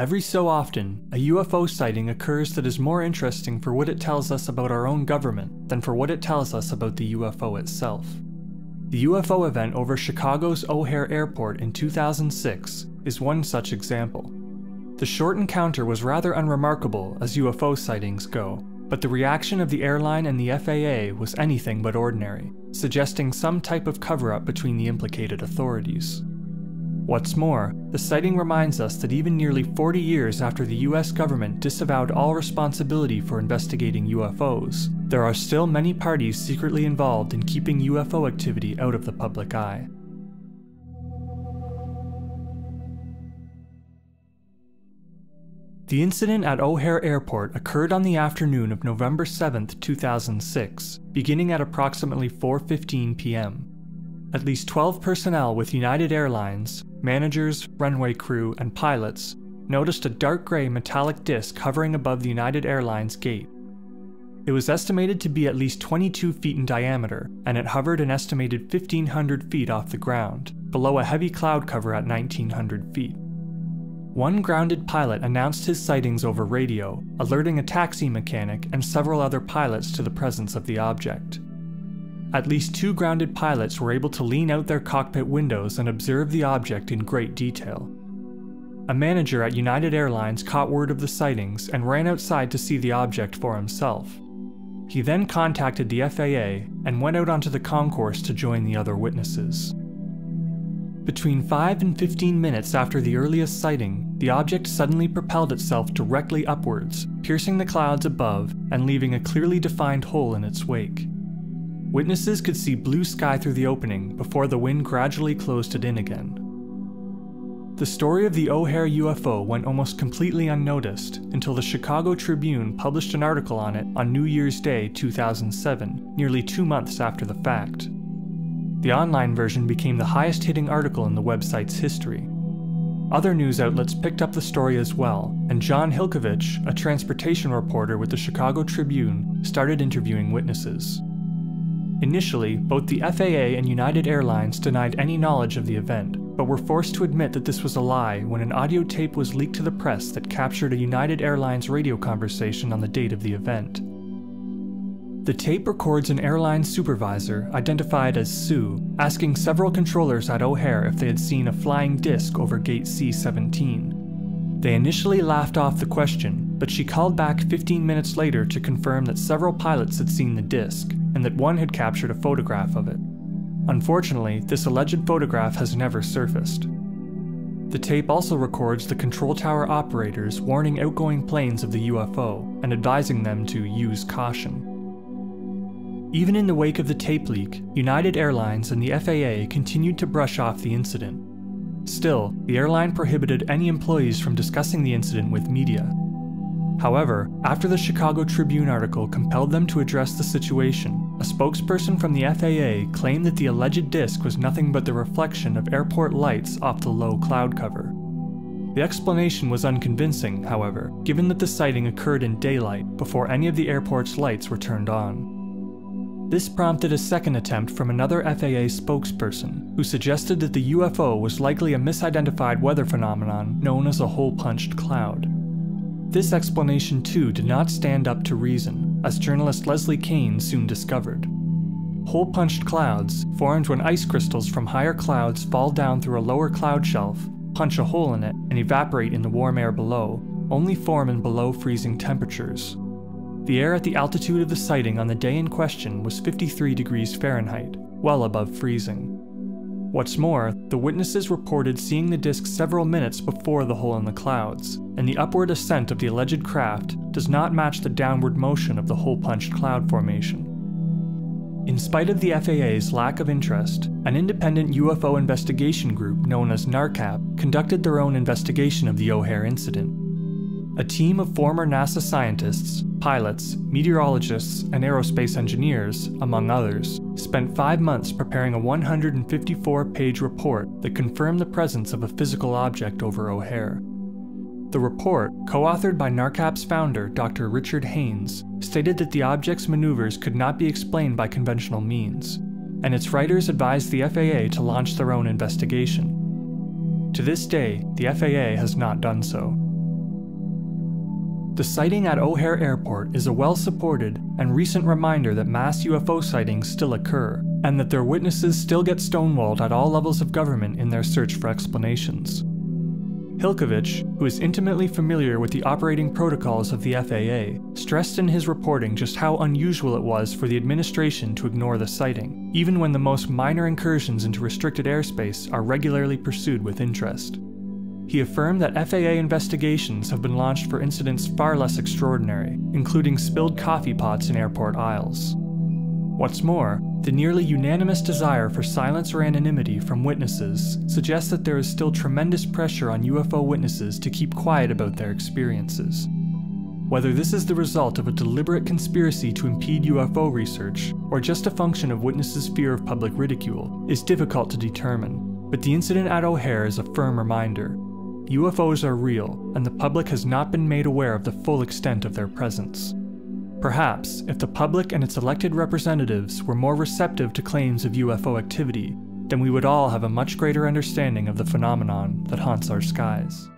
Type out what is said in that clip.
Every so often, a UFO sighting occurs that is more interesting for what it tells us about our own government than for what it tells us about the UFO itself. The UFO event over Chicago's O'Hare Airport in 2006 is one such example. The short encounter was rather unremarkable as UFO sightings go, but the reaction of the airline and the FAA was anything but ordinary, suggesting some type of cover-up between the implicated authorities. What's more, the sighting reminds us that even nearly 40 years after the US government disavowed all responsibility for investigating UFOs, there are still many parties secretly involved in keeping UFO activity out of the public eye. The incident at O'Hare Airport occurred on the afternoon of November 7, 2006, beginning at approximately 4:15 p.m. At least 12 personnel with United Airlines, managers, runway crew, and pilots, noticed a dark gray metallic disc hovering above the United Airlines gate. It was estimated to be at least 22 feet in diameter, and it hovered an estimated 1,500 feet off the ground, below a heavy cloud cover at 1,900 feet. One grounded pilot announced his sightings over radio, alerting a taxi mechanic and several other pilots to the presence of the object. At least 2 grounded pilots were able to lean out their cockpit windows and observe the object in great detail. A manager at United Airlines caught word of the sightings and ran outside to see the object for himself. He then contacted the FAA and went out onto the concourse to join the other witnesses. Between 5 and 15 minutes after the earliest sighting, the object suddenly propelled itself directly upwards, piercing the clouds above and leaving a clearly defined hole in its wake. Witnesses could see blue sky through the opening before the wind gradually closed it in again. The story of the O'Hare UFO went almost completely unnoticed until the Chicago Tribune published an article on it on New Year's Day 2007, nearly 2 months after the fact. The online version became the highest-hitting article in the website's history. Other news outlets picked up the story as well, and John Hilkovich, a transportation reporter with the Chicago Tribune, started interviewing witnesses. Initially, both the FAA and United Airlines denied any knowledge of the event, but were forced to admit that this was a lie when an audio tape was leaked to the press that captured a United Airlines radio conversation on the date of the event. The tape records an airline supervisor, identified as Sue, asking several controllers at O'Hare if they had seen a flying disc over gate C-17. They initially laughed off the question, but she called back 15 minutes later to confirm that several pilots had seen the disc, and that one had captured a photograph of it. Unfortunately, this alleged photograph has never surfaced. The tape also records the control tower operators warning outgoing planes of the UFO and advising them to use caution. Even in the wake of the tape leak, United Airlines and the FAA continued to brush off the incident. Still, the airline prohibited any employees from discussing the incident with media. However, after the Chicago Tribune article compelled them to address the situation, a spokesperson from the FAA claimed that the alleged disc was nothing but the reflection of airport lights off the low cloud cover. The explanation was unconvincing, however, given that the sighting occurred in daylight before any of the airport's lights were turned on. This prompted a second attempt from another FAA spokesperson, who suggested that the UFO was likely a misidentified weather phenomenon known as a hole-punched cloud. This explanation too did not stand up to reason, as journalist Leslie Kane soon discovered. Hole-punched clouds, formed when ice crystals from higher clouds fall down through a lower cloud shelf, punch a hole in it, and evaporate in the warm air below, only form in below freezing temperatures. The air at the altitude of the sighting on the day in question was 53 degrees Fahrenheit, well above freezing. What's more, the witnesses reported seeing the disc several minutes before the hole in the clouds, and the upward ascent of the alleged craft does not match the downward motion of the hole-punched cloud formation. In spite of the FAA's lack of interest, an independent UFO investigation group known as NARCAP conducted their own investigation of the O'Hare incident. A team of former NASA scientists, pilots, meteorologists, and aerospace engineers, among others, spent 5 months preparing a 154-page report that confirmed the presence of a physical object over O'Hare. The report, co-authored by NARCAP's founder, Dr. Richard Haynes, stated that the object's maneuvers could not be explained by conventional means, and its writers advised the FAA to launch their own investigation. To this day, the FAA has not done so. The sighting at O'Hare Airport is a well-supported and recent reminder that mass UFO sightings still occur, and that their witnesses still get stonewalled at all levels of government in their search for explanations. Hilkovich, who is intimately familiar with the operating protocols of the FAA, stressed in his reporting just how unusual it was for the administration to ignore the sighting, even when the most minor incursions into restricted airspace are regularly pursued with interest. He affirmed that FAA investigations have been launched for incidents far less extraordinary, including spilled coffee pots in airport aisles. What's more, the nearly unanimous desire for silence or anonymity from witnesses suggests that there is still tremendous pressure on UFO witnesses to keep quiet about their experiences. Whether this is the result of a deliberate conspiracy to impede UFO research, or just a function of witnesses' fear of public ridicule, is difficult to determine, but the incident at O'Hare is a firm reminder. UFOs are real, and the public has not been made aware of the full extent of their presence. Perhaps, if the public and its elected representatives were more receptive to claims of UFO activity, then we would all have a much greater understanding of the phenomenon that haunts our skies.